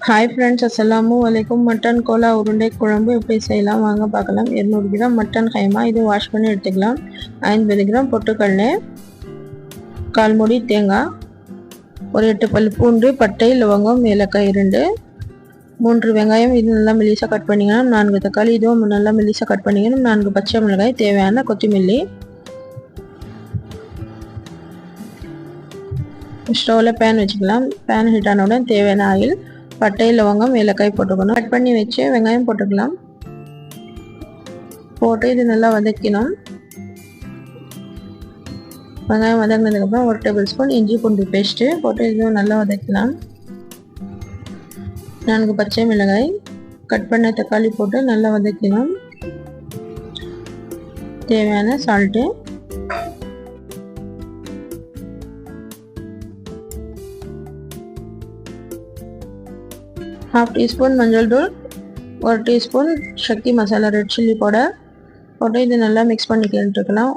Hi friends, அஸ்ஸலாமு அலைக்கும். Mutton Cola உருண்டை குழம்பு எப்படி செய்யலாம் வாங்க பார்க்கலாம். 200 கிராம் மட்டன் கைமா, இது வாஷ் பண்ணி எடுத்துக்கலாம். 50 கிராம் பொட்டுக்கடலை, 1/4 மூடி தேங்காய், ஒரு 8 பல் பூண்டு, பட்டை, லவங்கம், ஏலக்காய் 2, 3 வெங்காயம், இது நல்லா மெலிசாக கட் பண்ணிக்கணும். 4 தக்காளி, இதுவும் நல்லா மெலிசாக கட் பண்ணிக்கணும். 4 பச்சை மிளகாய், தேவையான கொத்தமல்லி. ஸ்டவ்வில் பேன் வச்சுக்கலாம். பேன் ஹீட் ஆனவுடன் தேவையான ஆயில், பட்டை, லவங்கம், ஏலக்காய் போட்டுக்கணும். கட் பண்ணி வச்சு வெங்காயம் போட்டுக்கலாம். போட்டு இது நல்லா வதக்கணும். வெங்காயம் வதங்கினதுக்கப்புறம் 1 டேபிள் ஸ்பூன் இஞ்சி பூண்டு பேஸ்ட்டு போட்டு இதுவும் நல்லா வதக்கலாம். 4 பச்சை மிளகாய், கட் பண்ண தக்காளி போட்டு நல்லா வதக்கணும். தேவையான சால்ட்டு, ½ டீஸ்பூன் மஞ்சள் தூள், 1 டீஸ்பூன் சக்தி மசாலா ரெட் சில்லி பவுடர் போட்டு இது நல்லா மிக்ஸ் பண்ணி விட்டுக்கலாம்.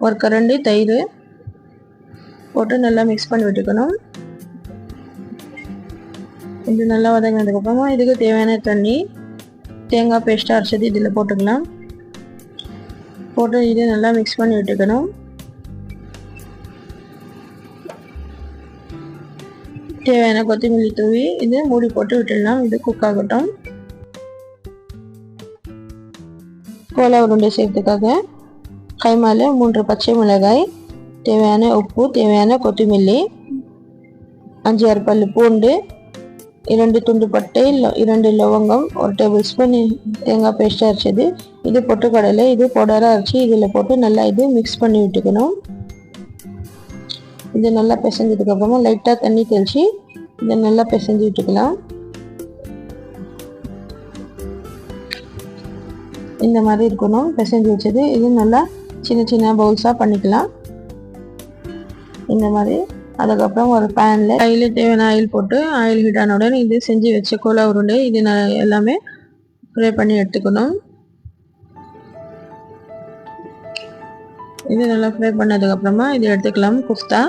1 கரண்டி தயிர் போட்டு நல்லா மிக்ஸ் பண்ணி விட்டுக்கணும். இது நல்லா வதங்கினதுக்கப்புறமா இதுக்கு தேவையான தண்ணி, தேங்காய் பேஸ்ட்டாக அரைச்சது இதில் போட்டுக்கலாம். போட்டு இது நல்லா மிக்ஸ் பண்ணி விட்டுக்கணும். தேவையான கொத்தமல்லி தூவி இது மூடி போட்டு விட்டுடலாம். இது குக் ஆகட்டும். கோலா உருண்டை செய்யறதுக்காக கைமால 3 பச்சை மிளகாய், தேவையான உப்பு, தேவையான கொத்தமல்லி, 5-6 பல் பூண்டு, 2 துண்டு பட்டை, 2 லவங்கம், 1 டேபிள் ஸ்பூன் தேங்காய் பேஸ்ட் அரைச்சது, இது பொட்டுக்கடலை, இது பவுடராக அரைச்சி இதில் போட்டு நல்லா இது மிக்ஸ் பண்ணி விட்டுக்கணும். இது நல்லா பிசைஞ்சதுக்கு அப்புறமா லைட்டாக தண்ணி தெளித்து இதை நல்லா பிசைஞ்சு விட்டுக்கலாம். இந்த மாதிரி இருக்கணும் பிசைஞ்சு வச்சது. இது நல்லா சின்ன சின்ன பவுல்ஸாக பண்ணிக்கலாம் இந்த மாதிரி. அதுக்கப்புறம் ஒரு பேனில் ஆயில், தேவையான ஆயில் போட்டு ஆயில் ஹீட் ஆன உடனே இது செஞ்சு வச்ச கோலா உருண்டை இது எல்லாமே ஃப்ரை பண்ணி எடுத்துக்கணும். இது நல்லா ஃப்ரை பண்ணதுக்கப்புறமா இது எடுத்துக்கலாம். குஃப்தா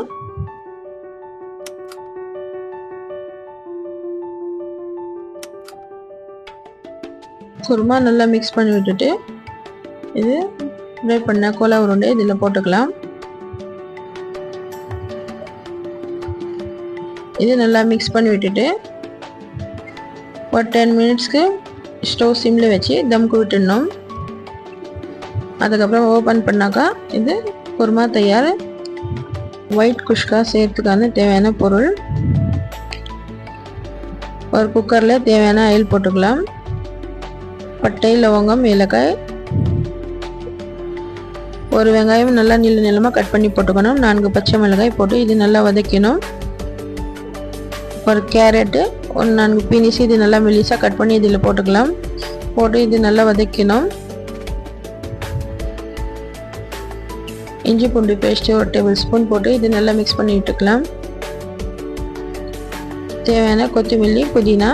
குருமா நல்லா மிக்ஸ் பண்ணி விட்டுட்டு இது ஃப்ரை பண்ண கோலா உருண்டை இதில் போட்டுக்கலாம். இது நல்லா மிக்ஸ் பண்ணி விட்டுட்டு ஒரு 10 மினிட்ஸ்க்கு ஸ்டவ் சிம்மில் வச்சு தம்க்கு விட்டுடணும். அதுக்கப்புறம் ஓப்பன் பண்ணாக்கா இது குருமா தயார். ஒயிட் குஷ்கா செய்யறதுக்கான தேவையான பொருள், ஒரு குக்கரில் தேவையான ஆயில் போட்டுக்கலாம். பட்டை, லவங்கம், ஏலக்காய், ஒரு வெங்காயம் நல்லா நீளமாக கட் பண்ணி போட்டுக்கணும். 4 பச்சை மிளகாய் போட்டு இது நல்லா வதக்கணும். ஒரு கேரட்டு, ஒரு 4 பீனிஸ் இது நல்லா மெலிசாக கட் பண்ணி இதில் போட்டுக்கலாம். போட்டு இது நல்லா வதக்கணும். இஞ்சி பூண்டு பேஸ்ட்டு 1 டேபிள் ஸ்பூன் போட்டு இது நல்லா மிக்ஸ் பண்ணி விட்டுக்கலாம். தேவையான கொத்தமல்லி, புதினா,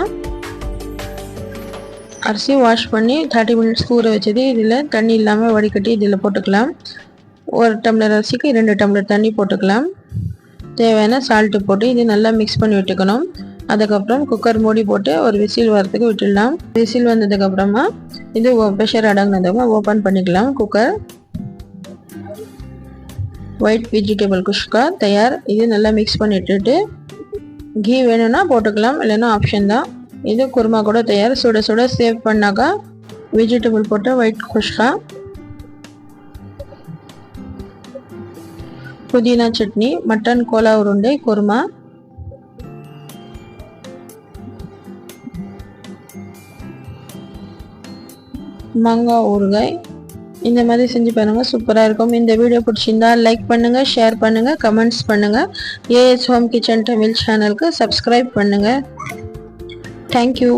அரிசி வாஷ் பண்ணி 30 மினிட்ஸ்க்கு ஊற வச்சது இதில் தண்ணி இல்லாமல் வடிகட்டி இதில் போட்டுக்கலாம். 1 டம்ளர் அரிசிக்கு 2 டம்ளர் தண்ணி போட்டுக்கலாம். தேவையான சால்ட்டு போட்டு இது நல்லா மிக்ஸ் பண்ணி விட்டுக்கணும். அதுக்கப்புறம் குக்கர் மூடி போட்டு ஒரு விசில் வரத்துக்கு விட்டுடலாம். விசில் வந்ததுக்கப்புறமா இது ப்ரெஷர் அடங்கினதுக்கப்புறம் ஓப்பன் பண்ணிக்கலாம் குக்கர். ஒயிட் வெஜிடபிள் குஷ்கா தயார். இது நல்லா மிக்ஸ் பண்ணிட்டுட்டு கீ வேணும்னா போட்டுக்கலாம், இல்லைன்னா ஆப்ஷன் தான். இது குருமா கூட தயார். சுட சுட சேவ் பண்ணாக்கா வெஜிடபிள் போட்ட ஒயிட் குஷ்கா, புதினா சட்னி, மட்டன் கோலா உருண்டை குருமா, மாங்காய் ஊறுகாய், இந்த மாதிரி செஞ்சு பாருங்க, சூப்பராக இருக்கும். இந்த வீடியோ பிடிச்சிருந்தா லைக் பண்ணுங்க, ஷேர் பண்ணுங்க, கமெண்ட்ஸ் பண்ணுங்க. ஏஎஸ் ஹோம் கிச்சன் தமிழ் சேனலுக்கு சப்ஸ்கிரைப் பண்ணுங்க. தேங்க்யூ.